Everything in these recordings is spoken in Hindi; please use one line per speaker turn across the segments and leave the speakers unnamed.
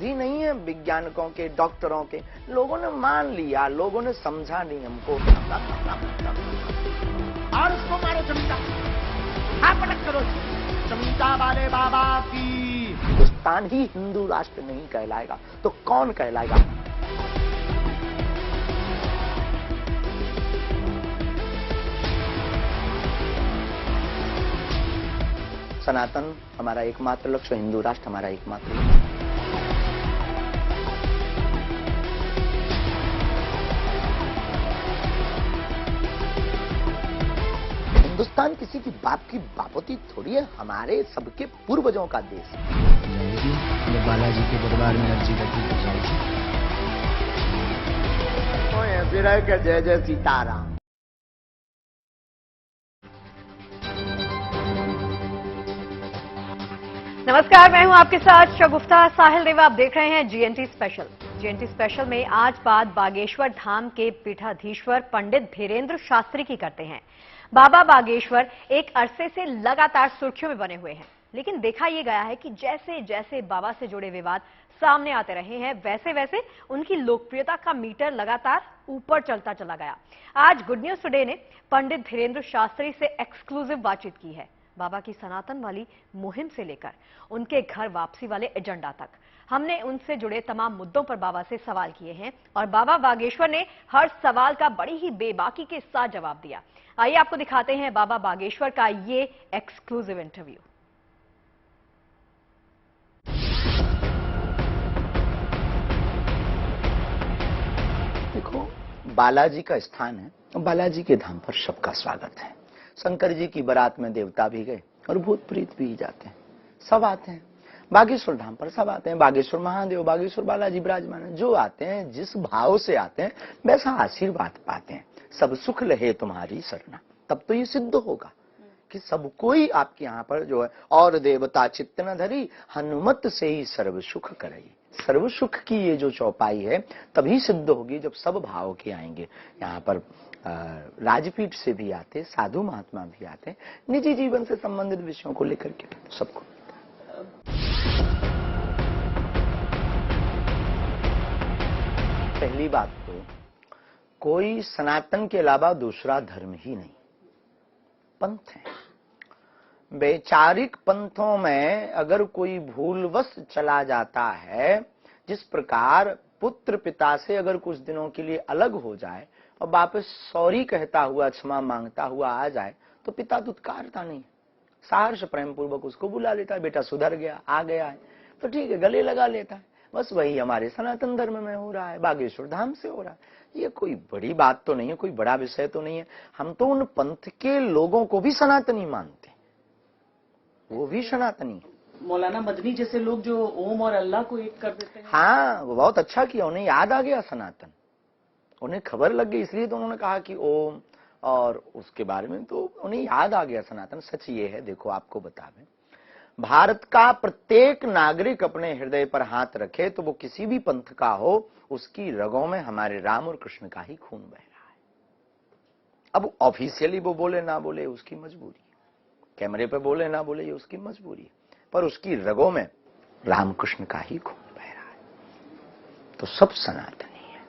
ही नहीं है वैज्ञानिकों के, डॉक्टरों के। लोगों ने मान लिया, लोगों ने समझा नहीं हमको।
और उसको मारो चमचा, हाँ पटक करो चमचा वाले बाबा की।
हिंदुस्तान ही हिंदू राष्ट्र नहीं कहलाएगा तो कौन कहलाएगा? सनातन हमारा एकमात्र लक्ष्य, हिंदू राष्ट्र हमारा एकमात्र लक्ष्य। हिंदुस्तान किसी की बाप की बापोती थोड़ी है, हमारे सबके पूर्वजों का देश है।
बालाजी के दरबार में अर्जी करती
फिर के जय जय सीताराम।
नमस्कार, मैं हूं आपके साथ शगुफ्ता साहिल देवा। आप देख रहे हैं जीएनटी स्पेशल। जीएनटी स्पेशल में आज बात बागेश्वर धाम के पीठाधीश्वर पंडित धीरेन्द्र शास्त्री की करते हैं। बाबा बागेश्वर एक अरसे से लगातार सुर्खियों में बने हुए हैं, लेकिन देखा यह गया है कि जैसे जैसे बाबा से जुड़े विवाद सामने आते रहे हैं, वैसे वैसे उनकी लोकप्रियता का मीटर लगातार ऊपर चलता चला गया। आज गुड न्यूज टुडे ने पंडित धीरेन्द्र शास्त्री से एक्सक्लूसिव बातचीत की है। बाबा की सनातन वाली मुहिम से लेकर उनके घर वापसी वाले एजेंडा तक हमने उनसे जुड़े तमाम मुद्दों पर बाबा से सवाल किए हैं और बाबा बागेश्वर ने हर सवाल का बड़ी ही बेबाकी के साथ जवाब दिया। आइए आपको दिखाते हैं बाबा बागेश्वर का ये एक्सक्लूसिव इंटरव्यू।
देखो, बालाजी का स्थान है, बालाजी के धाम पर सबका स्वागत है। शंकर जी की बारात में देवता भी गए और भूत प्रीत भी जाते हैं, सब आते हैं। बागेश्वर धाम पर सब आते हैं। बागेश्वर महादेव, बागेश्वर बालाजी विराजमान है। जो आते हैं, जिस भाव से आते हैं, वैसा आशीर्वाद पाते हैं। सब सुख लहे तुम्हारी सरना। तब तो ये सिद्ध होगा कि सब कोई आपके यहाँ पर जो है, और देवता चित्त न धरी, हनुमत से ही सर्व सुख करई। सर्व सुख की ये जो चौपाई है तभी सिद्ध होगी जब सब भाव के आएंगे। यहाँ पर राजपीठ से भी आते, साधु महात्मा भी आते, निजी जीवन से संबंधित विषयों को लेकर के सबको। पहली बात तो, कोई सनातन के अलावा दूसरा धर्म ही नहीं, पंथ है। वैचारिक पंथों में अगर कोई भूलवश चला जाता है, जिस प्रकार पुत्र पिता से अगर कुछ दिनों के लिए अलग हो जाए और वापस सॉरी कहता हुआ, क्षमा मांगता हुआ आ जाए, तो पिता दुत्कारता नहीं, सहर्ष प्रेम पूर्वक उसको बुला लेता है। बेटा सुधर गया, आ गया है तो ठीक है, गले लगा लेता है। बस वही हमारे सनातन धर्म में हो रहा है, बागेश्वर धाम से हो रहा है। ये कोई बड़ी बात तो नहीं है, कोई बड़ा विषय तो नहीं है। हम तो उन पंथ के लोगों को भी सनातनी मानते हैं, वो भी सनातनी।
मौलाना मदनी जैसे लोग जो ओम और अल्लाह को एक कर देते हैं।
हाँ, वो बहुत अच्छा किया, उन्हें याद आ गया सनातन, उन्हें खबर लग गई, इसलिए तो उन्होंने कहा कि ओम, और उसके बारे में तो उन्हें याद आ गया सनातन। सच ये है, देखो आपको बता दें, भारत का प्रत्येक नागरिक अपने हृदय पर हाथ रखे तो वो किसी भी पंथ का हो, उसकी रगों में हमारे राम और कृष्ण का ही खून बह रहा है। अब ऑफिशियली वो बोले ना बोले उसकी मजबूरी है, कैमरे पे बोले ना बोले ये उसकी मजबूरी है, पर उसकी रगों में राम कृष्ण का ही खून बह रहा है, तो सब सनातनी है।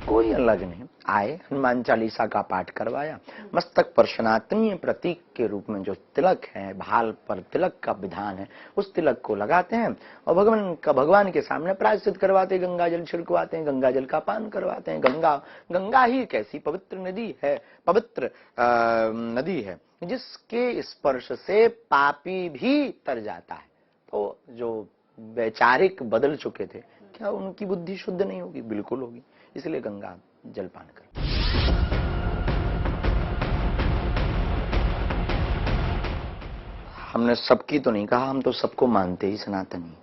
कोई अलग नहीं। आए, हनुमान चालीसा का पाठ करवाया, मस्तक पर सनातनीय प्रतीक के रूप में जो तिलक है, भाल पर तिलक का विधान है, उस तिलक को लगाते हैं और भगवान के सामने प्रायश्चित करवाते, गंगा जल छिड़कवाते हैं, गंगा जल का पान करवाते हैं। गंगा ही एक ऐसी पवित्र नदी है, पवित्र नदी है जिसके स्पर्श से पापी भी तर जाता है। तो जो वैचारिक बदल चुके थे, क्या उनकी बुद्धि शुद्ध नहीं होगी? बिल्कुल होगी। इसलिए गंगा जलपान कर। हमने सबकी तो नहीं कहा, हम तो सबको मानते ही सनातनी,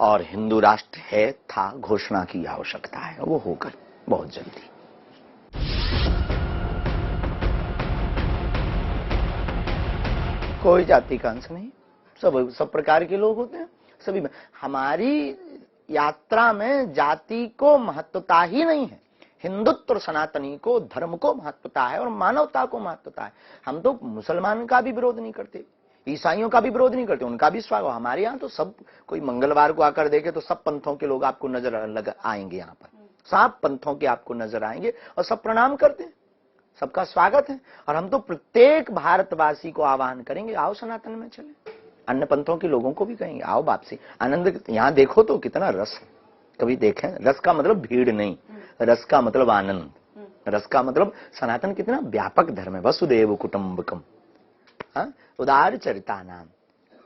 और हिंदू राष्ट्र है, था, घोषणा की आवश्यकता है, वो होगा बहुत जल्दी। कोई जाति का अंश नहीं, सब प्रकार के लोग होते हैं सभी में। हमारी यात्रा में जाति को महत्वता ही नहीं है। हिंदुत्व और सनातनी को, धर्म को महत्वता है और मानवता को महत्वता है। हम तो मुसलमान का भी विरोध नहीं करते, ईसाइयों का भी विरोध नहीं करते, उनका भी स्वागत। हमारे यहाँ तो सब, कोई मंगलवार को आकर देखे तो सब पंथों के लोग आपको नजर आएंगे, यहाँ पर सब पंथों के आपको नजर आएंगे और सब प्रणाम करते हैं, सबका स्वागत है। और हम तो प्रत्येक भारतवासी को आह्वान करेंगे, आओ सनातन में चले। अन्य पंथों के लोगों को भी कहेंगे, आओ वापसी, आनंद। यहाँ देखो तो कितना रस है, कभी देखें? रस का मतलब भीड़ नहीं, रस का मतलब आनंद, रस का मतलब सनातन कितना व्यापक धर्म है। वसुदेव कुटुंबकम, उदार चरिता नाम,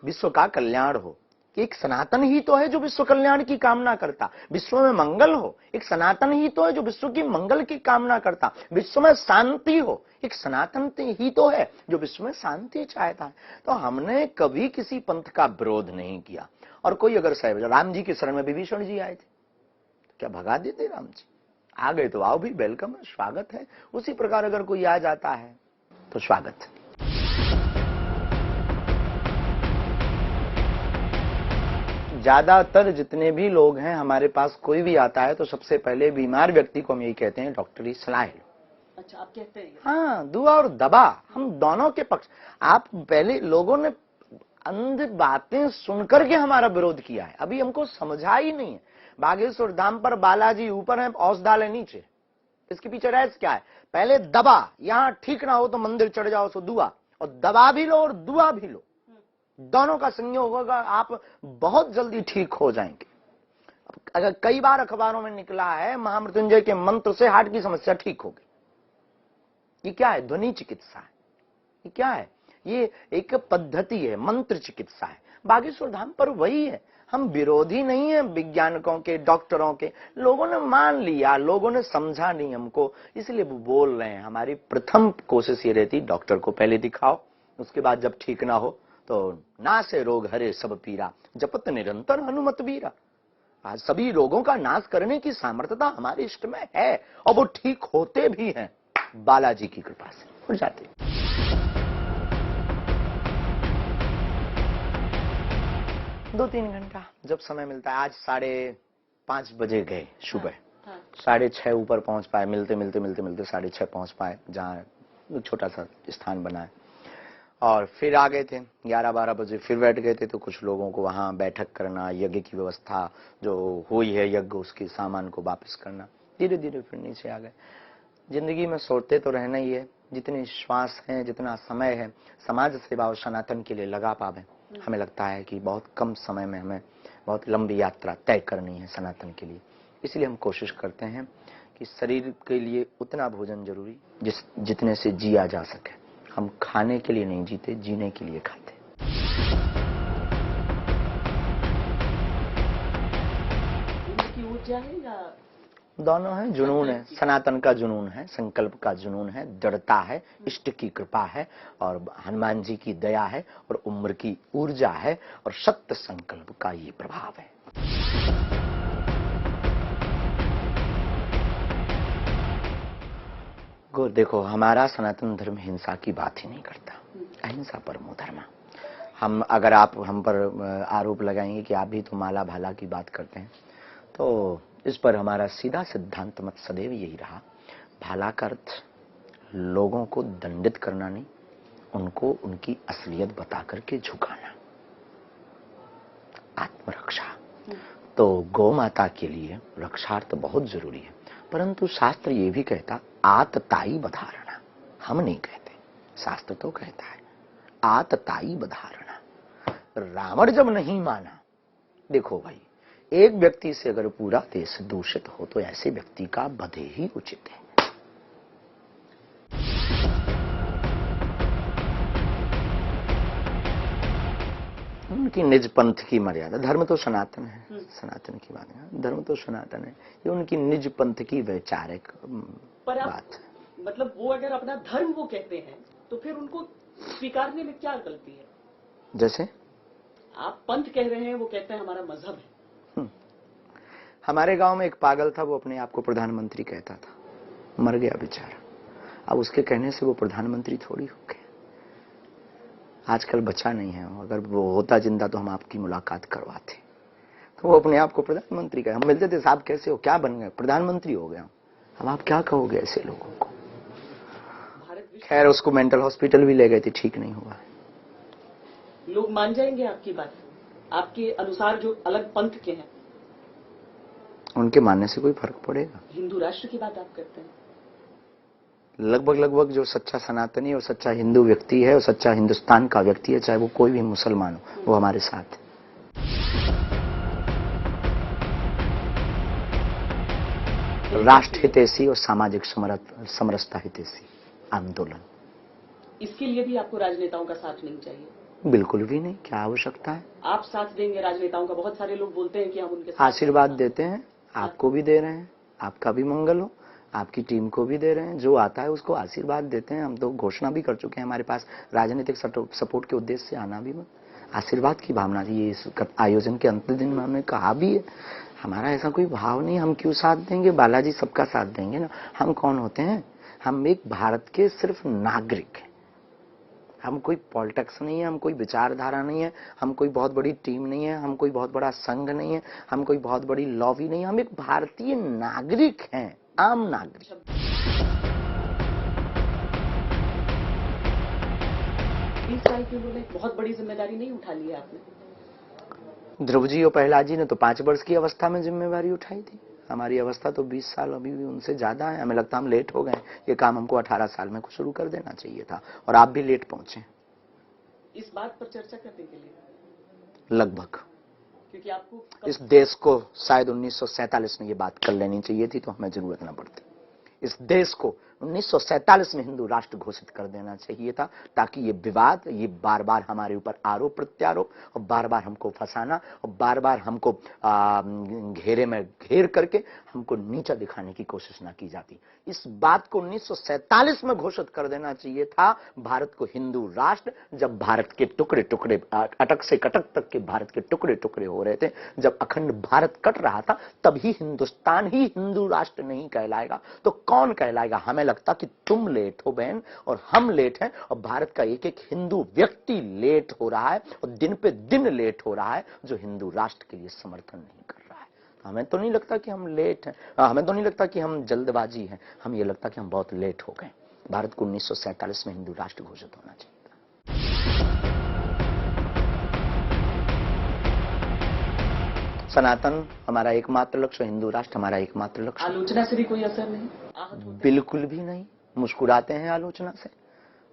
विश्व का कल्याण हो। एक सनातन ही तो है जो विश्व कल्याण की कामना करता, विश्व में मंगल हो। एक सनातन ही तो है जो विश्व की मंगल की कामना करता, विश्व में शांति हो। एक सनातन ही तो है जो विश्व में शांति चाहता है। तो हमने कभी किसी पंथ का विरोध नहीं किया। और कोई अगर साहब, राम जी के शरण में विभीषण जी आए थे, क्या भगा देते? राम जी आ गए तो आओ भी, वेलकम है, स्वागत है। उसी प्रकार अगर कोई आ जाता है तो स्वागत है। ज्यादातर जितने भी लोग हैं हमारे पास, कोई भी आता है तो सबसे पहले बीमार व्यक्ति को हम यही कहते हैं, डॉक्टरी सलाह लो।
अच्छा, आप कहते हैं?
हाँ, दुआ और दवा, हम दोनों के पक्ष। आप पहले, लोगों ने अंध बातें सुनकर के हमारा विरोध किया है, अभी हमको समझा ही नहीं है। बागेश्वर धाम पर बालाजी ऊपर है, औषधालय नीचे, इसके पीछे रहस्य क्या है? पहले दवा, यहां ठीक ना हो तो मंदिर चढ़ जाओ सो दुआ, और दवा भी लो और दुआ भी लो, दोनों का संयोग होगा, आप बहुत जल्दी ठीक हो जाएंगे। अगर कई बार अखबारों में निकला है, महामृत्युंजय के मंत्र से हार्ट की समस्या ठीक हो गई। ये क्या है? ध्वनि चिकित्सा है। ये क्या है? ये एक पद्धति है, मंत्र चिकित्सा है। बागेश्वर धाम पर वही है। हम विरोधी नहीं है वैज्ञानिकों के, डॉक्टरों के। लोगों ने मान लिया, लोगों ने समझा नहीं हमको, इसलिए वो बोल रहे हैं। हमारी प्रथम कोशिश ये रहती, डॉक्टर को पहले दिखाओ, उसके बाद जब ठीक ना हो तो नासे रोग हरे सब पीरा, जपत निरंतर हनुमत वीरा। आज सभी रोगों का नाश करने की सामर्थ्यता हमारे इष्ट में है, और वो ठीक होते भी हैं बालाजी की कृपा से, हो जाते। 2-3 घंटा जब समय मिलता है। आज 5:30 बजे गए सुबह, 6:30 ऊपर पहुंच पाए, मिलते 6:30 पहुंच पाए, जहाँ छोटा सा स्थान बना है। और फिर आ गए थे 11-12 बजे, फिर बैठ गए थे। तो कुछ लोगों को वहां बैठक करना, यज्ञ की व्यवस्था जो हुई है यज्ञ, उसके सामान को वापस करना। धीरे धीरे फिर नीचे आ गए। जिंदगी में सोचते तो रहना ही है, जितनी श्वास है, जितना समय है, समाज सेवा और सनातन के लिए लगा पावे। हमें लगता है कि बहुत कम समय में हमें बहुत लंबी यात्रा तय करनी है सनातन के लिए। इसलिए हम कोशिश करते हैं कि शरीर के लिए उतना भोजन जरूरी जितने से जिया जा सके। हम खाने के लिए नहीं जीते, जीने के लिए खाते।
की ऊर्जा है या
दोनों है, जुनून है, सनातन का जुनून है, संकल्प का जुनून है, दृढ़ता है, इष्ट की कृपा है, और हनुमान जी की दया है, और उम्र की ऊर्जा है, और सत्य संकल्प का ये प्रभाव है। देखो, हमारा सनातन धर्म हिंसा की बात ही नहीं करता, अहिंसा परमो धर्म। हम, अगर आप हम पर आरोप लगाएंगे कि आप भी तो माला भाला की बात करते हैं, तो इस पर हमारा सीधा सिद्धांत मत सदैव यही रहा, भाला का अर्थ लोगों को दंडित करना नहीं, उनको उनकी असलियत बता करके झुकाना, आत्मरक्षा। तो गौ माता के लिए रक्षार्थ बहुत जरूरी है, परंतु शास्त्र ये भी कहता आतताई बधारणा। हम नहीं कहते, शास्त्र तो कहता है आतताई बधारणा। रावण जब नहीं माना, देखो भाई, एक व्यक्ति से अगर पूरा देश दूषित हो तो ऐसे व्यक्ति का वध ही उचित है। उनकी निज पंथ की मर्यादा, धर्म तो सनातन है, सनातन की बात है, धर्म तो सनातन है, ये उनकी निज पंथ की वैचारिक बात है।
मतलब वो अगर अपना धर्म वो कहते हैं तो फिर उनको स्वीकारने में क्या गलती है?
जैसे
आप पंथ कह रहे हैं, वो कहते हैं हमारा मजहब है।
हमारे गांव में एक पागल था, वो अपने आप को प्रधानमंत्री कहता था, मर गया बेचारा। अब उसके कहने से वो प्रधानमंत्री थोड़ी हो गया। आजकल बचा नहीं है, अगर वो होता जिंदा तो हम आपकी मुलाकात करवाते। तो वो अपने आप को प्रधानमंत्री कहे, हम मिलते थे, साहब कैसे हो, क्या बन गए, प्रधानमंत्री हो गया। अब आप क्या कहोगे ऐसे लोगों को?
भारत विश्व
खैर उसको मेंटल हॉस्पिटल भी ले गए थे, ठीक नहीं हुआ।
लोग मान जाएंगे आपकी बात, आपके अनुसार जो अलग पंथ के हैं?
उनके मानने से कोई फर्क पड़ेगा?
हिंदू राष्ट्र की बात आप करते हैं।
लगभग जो सच्चा सनातनी और सच्चा हिंदू व्यक्ति है और सच्चा हिंदुस्तान का व्यक्ति है, चाहे वो कोई भी मुसलमान हो, वो हमारे साथ है। राष्ट्र हितैषी और सामाजिक समरसता हितैषी आंदोलन।
इसके लिए भी आपको राजनेताओं का साथ नहीं चाहिए?
बिल्कुल भी नहीं, क्या आवश्यकता है?
आप साथ देंगे राजनेताओं का? बहुत सारे लोग बोलते हैं कि हम उनके साथ
आशीर्वाद देते हैं, आपको भी दे रहे हैं, आपका भी मंगल हो, आपकी टीम को भी दे रहे हैं, जो आता है उसको आशीर्वाद देते हैं। हम तो घोषणा भी कर चुके हैं, हमारे पास राजनीतिक सपोर्ट के उद्देश्य से आना भी मत, आशीर्वाद की भावना ये इस आयोजन के अंतिम दिन में हमने कहा भी है। हमारा ऐसा कोई भाव नहीं, हम क्यों साथ देंगे? बालाजी सबका साथ देंगे ना। हम कौन होते हैं? हम एक भारत के सिर्फ नागरिक हैं। हम कोई पॉलिटिक्स नहीं है, हम कोई विचारधारा नहीं है, हम कोई बहुत बड़ी टीम नहीं है, हम कोई बहुत बड़ा संघ नहीं है, हम कोई बहुत बड़ी लॉबी नहीं है। हम एक भारतीय नागरिक हैं, आम नागरिक।
20 साल की उम्र में बहुत बड़ी जिम्मेदारी नहीं उठा ली है आपने?
ध्रुव जी और प्रहलाद जी ने तो 5 वर्ष की अवस्था में जिम्मेवारी उठाई थी। हमारी अवस्था तो 20 साल अभी भी उनसे ज्यादा है। हमें लगता है हम लेट हो गए। ये काम हमको 18 साल में शुरू कर देना चाहिए था, और आप भी लेट पहुंचे।
इस बात पर चर्चा करने के लिए
लगभग,
क्योंकि आपको
इस देश को शायद 1947 में ये बात कर लेनी चाहिए थी, तो हमें जरूरत न पड़ती। इस देश को 1947 में हिंदू राष्ट्र घोषित कर देना चाहिए था, ताकि ये विवाद, ये बार बार हमारे ऊपर आरोप प्रत्यारोप और बार बार हमको फंसाना और बार बार हमको घेरे में घेर करके हमको नीचा दिखाने की कोशिश ना की जाती। इस बात को 1947 में घोषित कर देना चाहिए था, भारत को हिंदू राष्ट्र। जब भारत के टुकड़े टुकड़े, अटक से कटक तक के भारत के टुकड़े टुकड़े हो रहे थे, जब अखंड भारत कट रहा था, तभी हिंदुस्तान ही हिंदू राष्ट्र नहीं कहलाएगा तो कौन कहलाएगा? हमें लगता कि तुम लेट हो बहन, और हम लेट हैं, और भारत का एक एक हिंदू व्यक्ति लेट हो रहा है, और दिन पे दिन लेट हो रहा है, जो हिंदू राष्ट्र के लिए समर्थन नहीं कर रहा है। हमें तो नहीं लगता कि हम लेट हैं, हमें तो नहीं लगता कि हम जल्दबाजी हैं, हमें ये लगता कि हम बहुत लेट हो गए। भारत को 1947 में हिंदू राष्ट्र घोषित होना चाहिए था। सनातन हमारा एकमात्र लक्ष्य, हिंदू राष्ट्र हमारा एकमात्र लक्ष्य।
आलोचना से भी कोई असर नहीं?
बिल्कुल भी नहीं, मुस्कुराते हैं आलोचना से।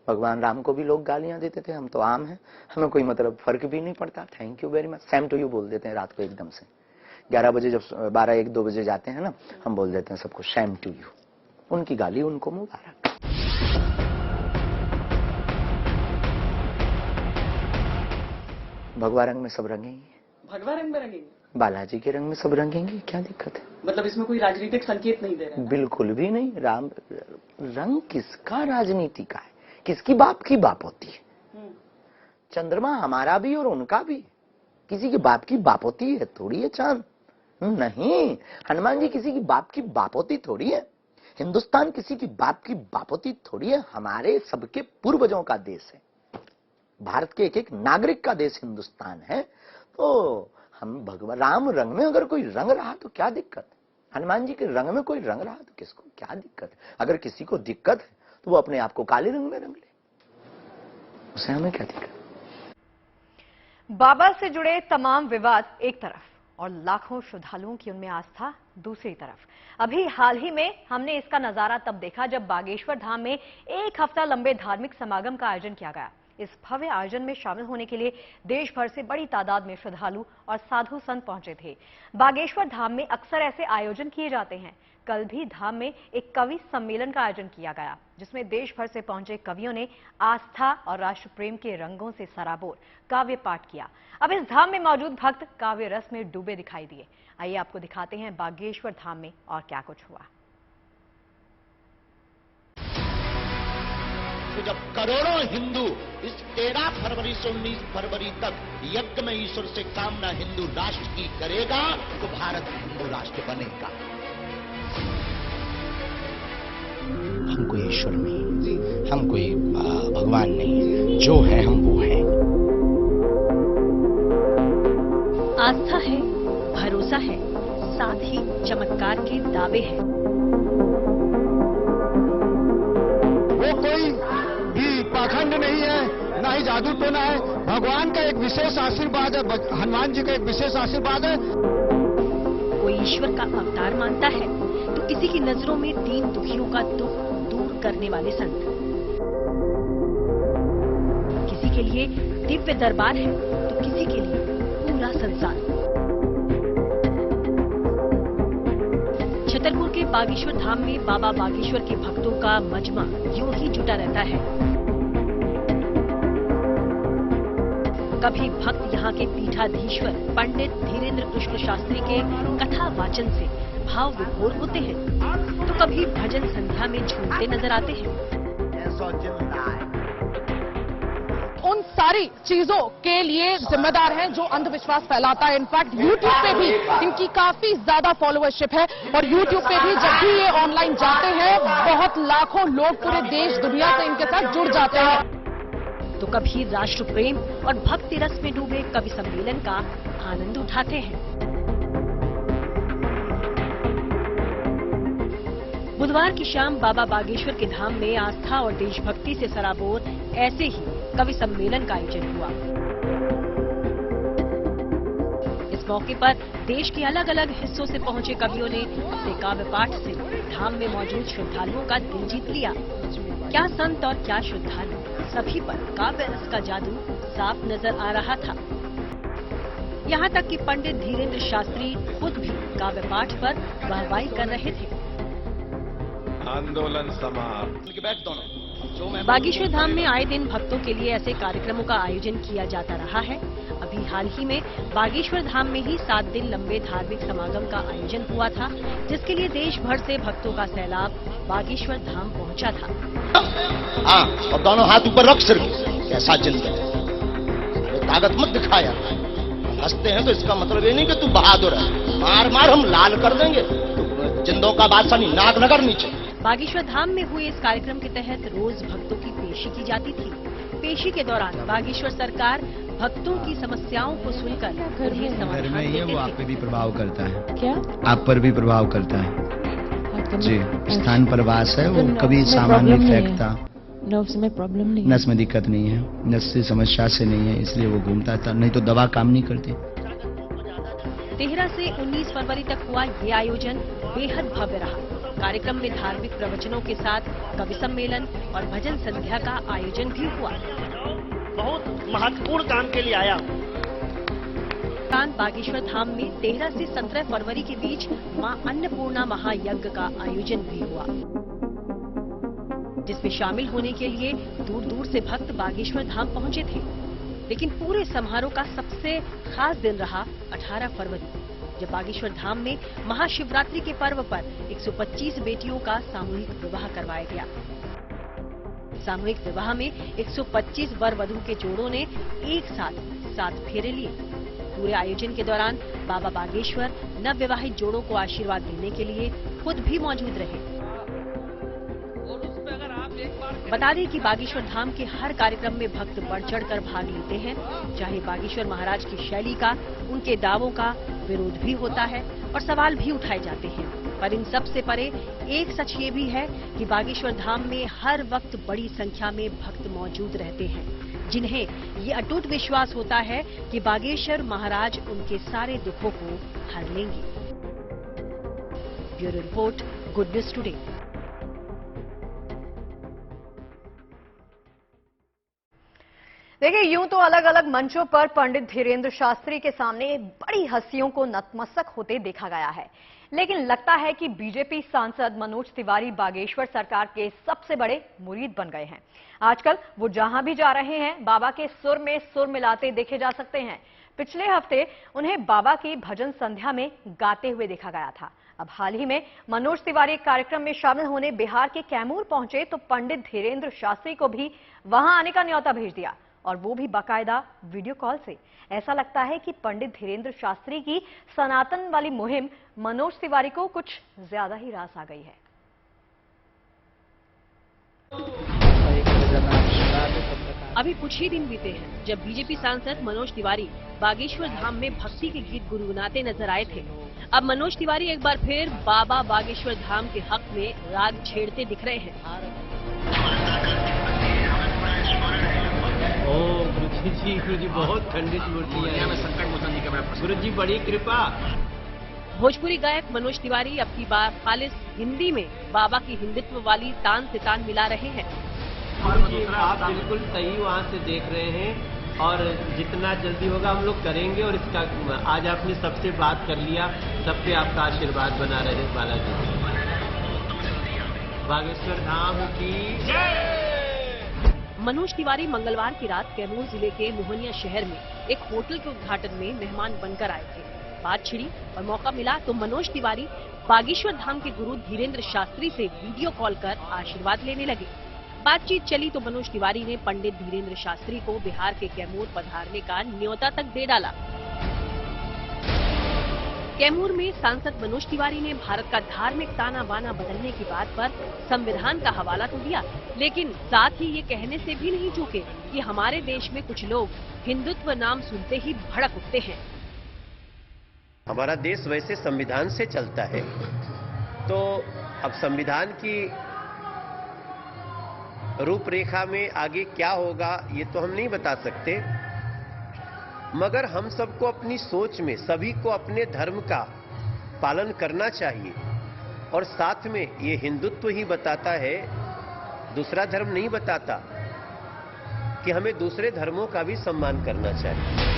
भगवान राम को भी लोग गालियां देते थे, हम तो आम हैं, हमें कोई मतलब फर्क भी नहीं पड़ता। Thank you very much, same to you बोल देते हैं रात को एकदम से। 11 बजे जब 12, 1, 2 बजे जाते हैं ना, हम बोल देते हैं सबको सेम टू यू। उनकी गाली उनको मुबारक। भगवा रंग में सब रंगेंगे,
भगवा रंग में रंगेंगे,
बालाजी के रंग में सब रंगेंगे, क्या दिक्कत है?
मतलब इसमें कोई राजनीतिक संकेत नहीं दे रहे हैं?
बिल्कुल भी नहीं। राम रंग किसका राजनीति का है? किसकी बाप की बाप होती है? चंद्रमा हमारा भी और उनका भी, किसी के बाप की बाप होती है थोड़ी है चांद? नहीं, हनुमान जी किसी की बाप की बाप होती थोड़ी है, हिंदुस्तान किसी की बाप की बाप होती थोड़ी है। हमारे सबके पूर्वजों का देश है, भारत के एक एक नागरिक का देश हिंदुस्तान है। तो हम भगवान राम रंग में अगर कोई रंग रहा तो क्या दिक्कत? हनुमान जी के रंग में कोई रंग रहा तो किसको क्या दिक्कत है? अगर किसी को दिक्कत है तो वो अपने आप को काले रंग में रंग ले, उसे हमें क्या दिक्कत?
बाबा से जुड़े तमाम विवाद एक तरफ और लाखों श्रद्धालुओं की उनमें आस्था दूसरी तरफ। अभी हाल ही में हमने इसका नजारा तब देखा जब बागेश्वर धाम में 1 हफ्ता लंबे धार्मिक समागम का आयोजन किया गया। इस भव्य आयोजन में शामिल होने के लिए देश भर से बड़ी तादाद में श्रद्धालु और साधु संत पहुंचे थे। बागेश्वर धाम में अक्सर ऐसे आयोजन किए जाते हैं। कल भी धाम में एक कवि सम्मेलन का आयोजन किया गया, जिसमें देश भर से पहुंचे कवियों ने आस्था और राष्ट्र प्रेम के रंगों से सराबोर काव्य पाठ किया। अब इस धाम में मौजूद भक्त काव्य रस में डूबे दिखाई दिए। आइए आपको दिखाते हैं बागेश्वर धाम में और क्या कुछ हुआ।
तो जब करोड़ों हिंदू इस 13 फरवरी से 19 फरवरी तक यज्ञ में ईश्वर से कामना हिंदू राष्ट्र की करेगा तो भारत हिंदू राष्ट्र बनेगा।
हम कोई ईश्वर नहीं, हम कोई भगवान नहीं, जो है हम वो हैं।
आस्था है, भरोसा है, साथ ही चमत्कार के दावे हैं।
पाखंड नहीं है, ना ही जादू टोना है। भगवान का एक विशेष आशीर्वाद है, हनुमान जी का एक विशेष आशीर्वाद है।
कोई ईश्वर का अवतार मानता है तो किसी की नजरों में दीन दुखियों का दुख दूर करने वाले संत, किसी के लिए दिव्य दरबार है तो किसी के लिए पूरा संसार। छतरपुर के बागेश्वर धाम में बाबा बागेश्वर के भक्तों का मजमा यूं ही जुटा रहता है। कभी भक्त यहाँ के पीठाधीश्वर पंडित धीरेन्द्र कृष्ण शास्त्री के कथा वाचन से भाव विभोर होते हैं तो कभी भजन संध्या में झूमते नजर आते हैं।
उन सारी चीजों के लिए जिम्मेदार हैं जो अंधविश्वास फैलाता है। इनफैक्ट यूट्यूब पे भी इनकी काफी ज्यादा फॉलोअरशिप है और यूट्यूब पे भी जब भी ये ऑनलाइन जाते हैं बहुत लाखों लोग पूरे देश दुनिया से इनके साथ जुड़ जाते हैं।
तो कभी राष्ट्र प्रेम और भक्ति रस में डूबे कवि सम्मेलन का आनंद उठाते हैं। बुधवार की शाम बाबा बागेश्वर के धाम में आस्था और देशभक्ति से सराबोर ऐसे ही कवि सम्मेलन का आयोजन हुआ। इस मौके पर देश के अलग अलग हिस्सों से पहुंचे कवियों ने अपने काव्य पाठ से धाम में मौजूद श्रद्धालुओं का दिल जीत लिया। क्या संत और क्या श्रद्धालु, सभी पर काव्य रस का जादू साफ नजर आ रहा था। यहाँ तक कि पंडित धीरेन्द्र शास्त्री खुद भी काव्य पाठ पर वाहवाही कर रहे थे।
आंदोलन समाप्त।
बागेश्वर धाम में आए दिन भक्तों के लिए ऐसे कार्यक्रमों का आयोजन किया जाता रहा है। अभी हाल ही में बागेश्वर धाम में ही 7 दिन लंबे धार्मिक समागम का आयोजन हुआ था, जिसके लिए देश भर से भक्तों का सैलाब बागेश्वर धाम पहुंचा था।
हाँ, और दोनों हाथ ऊपर रख सिर कैसा जिंदा है, ताकत मत दिखाया। हंसते हैं तो इसका मतलब ये नहीं कि तू बहादुर है, मार मार हम लाल कर देंगे, जिंदों का बादशाह नहीं, नाक नगर नीचे।
बागेश्वर धाम में हुए इस कार्यक्रम के तहत रोज भक्तों की पेशी की जाती थी। पेशी के दौरान बागेश्वर सरकार भक्तों की समस्याओं को सुनकर उन्हें समाधान देते थे।
वो आप पे भी प्रभाव करता है।
क्या
आप पर भी प्रभाव करता है जी। स्थान पर वास है, वो कभी सामान नहीं फेंकता।
नर्व्स में प्रॉब्लम नहीं,
नस में दिक्कत नहीं है, नस से समस्या से नहीं है, इसलिए वो घूमता था, नहीं तो दवा काम नहीं करती।
13 से 19 फरवरी तक हुआ ये आयोजन बेहद भव्य रहा। कार्यक्रम में धार्मिक प्रवचनों के साथ कवि सम्मेलन और भजन संध्या का आयोजन भी हुआ।
बहुत महत्वपूर्ण काम के लिए आया हूँ।
बागेश्वर धाम में 13 से 17 फरवरी के बीच मां अन्नपूर्णा महायज्ञ का आयोजन भी हुआ, जिसमें शामिल होने के लिए दूर दूर से भक्त बागेश्वर धाम पहुंचे थे। लेकिन पूरे समारोह का सबसे खास दिन रहा 18 फरवरी, जब बागेश्वर धाम में महाशिवरात्रि के पर्व पर 125 बेटियों का सामूहिक विवाह करवाया गया। सामूहिक विवाह में 125 वर वधू के जोड़ों ने एक साथ 7 फेरे लिए। पूरे आयोजन के दौरान बाबा बागेश्वर नवविवाहित जोड़ों को आशीर्वाद देने के लिए खुद भी मौजूद रहे। बता दें कि बागेश्वर धाम के हर कार्यक्रम में भक्त बढ़ चढ़कर भाग लेते हैं। चाहे बागेश्वर महाराज की शैली का, उनके दावों का विरोध भी होता है और सवाल भी उठाए जाते हैं, पर इन सब से परे एक सच ये भी है कि बागेश्वर धाम में हर वक्त बड़ी संख्या में भक्त मौजूद रहते हैं, जिन्हें ये अटूट विश्वास होता है कि बागेश्वर महाराज उनके सारे दुखों को हर लेंगे। Bureau report, good news today.
देखिए, यूं तो अलग अलग मंचों पर पंडित धीरेन्द्र शास्त्री के सामने बड़ी हस्तियों को नतमस्तक होते देखा गया है, लेकिन लगता है कि बीजेपी सांसद मनोज तिवारी बागेश्वर सरकार के सबसे बड़े मुरीद बन गए हैं। आजकल वो जहां भी जा रहे हैं, बाबा के सुर में सुर मिलाते देखे जा सकते हैं। पिछले हफ्ते उन्हें बाबा की भजन संध्या में गाते हुए देखा गया था। अब हाल ही में मनोज तिवारी कार्यक्रम में शामिल होने बिहार के कैमूर पहुंचे तो पंडित धीरेन्द्र शास्त्री को भी वहां आने का न्योता भेज दिया, और वो भी बाकायदा वीडियो कॉल से। ऐसा लगता है कि पंडित धीरेन्द्र शास्त्री की सनातन वाली मुहिम मनोज तिवारी को कुछ ज्यादा ही रास आ गई है।
अभी कुछ ही दिन बीते हैं जब बीजेपी सांसद मनोज तिवारी बागेश्वर धाम में भक्ति के गीत गुनगुनाते नजर आए थे। अब मनोज तिवारी एक बार फिर बाबा बागेश्वर धाम के हक में राग छेड़ते दिख रहे हैं।
गुरु जी बहुत खंडित मूर्ति है में संकट मोचन जी का बड़ा गुरु जी बड़ी कृपा।
भोजपुरी गायक मनोज तिवारी अब की बार खालिस हिंदी में बाबा की हिंदुत्व वाली तान से तान मिला रहे हैं।
आप बिल्कुल सही वहाँ से देख रहे हैं और जितना जल्दी होगा हम लोग करेंगे। और इसका आज आपने सबसे बात कर लिया, सब पे आपका आशीर्वाद बना रहे बालाजी। बागेश्वर धाम की जय।
मनोज तिवारी मंगलवार की रात कैमूर जिले के मोहनिया शहर में एक होटल के उद्घाटन में मेहमान बनकर आए थे। बात छिड़ी और मौका मिला तो मनोज तिवारी बागेश्वर धाम के गुरु धीरेन्द्र शास्त्री से वीडियो कॉल कर आशीर्वाद लेने लगे। बातचीत चली तो मनोज तिवारी ने पंडित धीरेन्द्र शास्त्री को बिहार के कैमूर पधारने का न्योता तक दे डाला। कैमूर में सांसद मनोज तिवारी ने भारत का धार्मिक ताना बाना बदलने की बात पर संविधान का हवाला तो दिया, लेकिन साथ ही ये कहने से भी नहीं चूके कि हमारे देश में कुछ लोग हिंदुत्व नाम सुनते ही भड़क उठते हैं।
हमारा देश वैसे संविधान से चलता है, तो अब संविधान की रूपरेखा में आगे क्या होगा ये तो हम नहीं बता सकते, मगर हम सबको अपनी सोच में सभी को अपने धर्म का पालन करना चाहिए। और साथ में ये हिंदुत्व ही बताता है, दूसरा धर्म नहीं बताता, कि हमें दूसरे धर्मों का भी सम्मान करना चाहिए।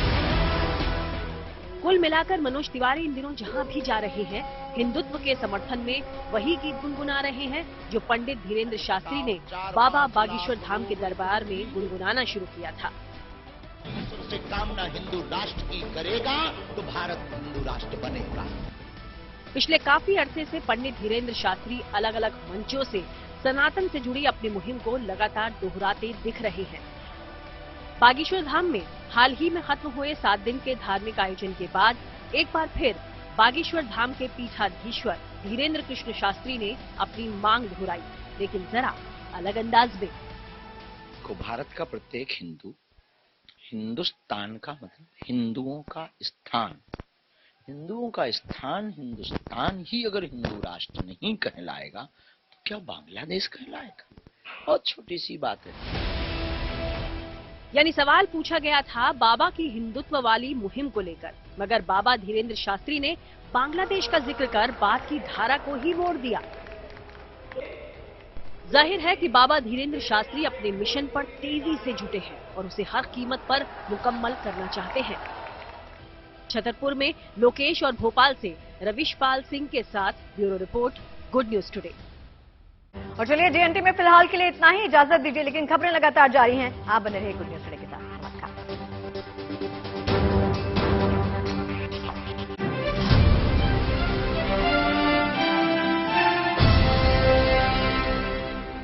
कुल मिलाकर मनोज तिवारी इन दिनों जहां भी जा रहे हैं, हिंदुत्व के समर्थन में वही गीत गुनगुना रहे हैं जो पंडित धीरेन्द्र शास्त्री ने बाबा बागेश्वर धाम के दरबार में गुनगुनाना शुरू किया था।
से कामना हिंदू राष्ट्र की करेगा तो भारत हिंदू राष्ट्र बनेगा।
पिछले काफी अरसे से पंडित धीरेन्द्र शास्त्री अलग अलग मंचों से सनातन से जुड़ी अपनी मुहिम को लगातार दोहराते दिख रहे हैं। बागेश्वर धाम में हाल ही में खत्म हुए 7 दिन के धार्मिक आयोजन के बाद एक बार फिर बागेश्वर धाम के पीठाधीश्वर धीरेन्द्र कृष्ण शास्त्री ने अपनी मांग दोहराई, लेकिन जरा अलग अंदाज में।
भारत का प्रत्येक हिंदू, हिंदुस्तान का मतलब हिंदुओं का स्थान, हिंदुओं का स्थान हिंदुस्तान ही अगर हिंदू राष्ट्र नहीं कहलाएगा तो क्या बांग्लादेश कहलाएगा? बहुत छोटी सी बात है।
यानी सवाल पूछा गया था बाबा की हिंदुत्व वाली मुहिम को लेकर, मगर बाबा धीरेन्द्र शास्त्री ने बांग्लादेश का जिक्र कर बात की धारा को ही मोड़ दिया। जाहिर है कि बाबा धीरेन्द्र शास्त्री अपने मिशन पर तेजी से जुटे हैं और उसे हर कीमत पर मुकम्मल करना चाहते हैं। छतरपुर में लोकेश और भोपाल से रविशपाल सिंह के साथ bureau report, good news today.
और चलिए जीएनटी में फिलहाल के लिए इतना ही, इजाजत दीजिए, लेकिन खबरें लगातार जारी हैं। आप बने रहिए गुड न्यूज टुडे।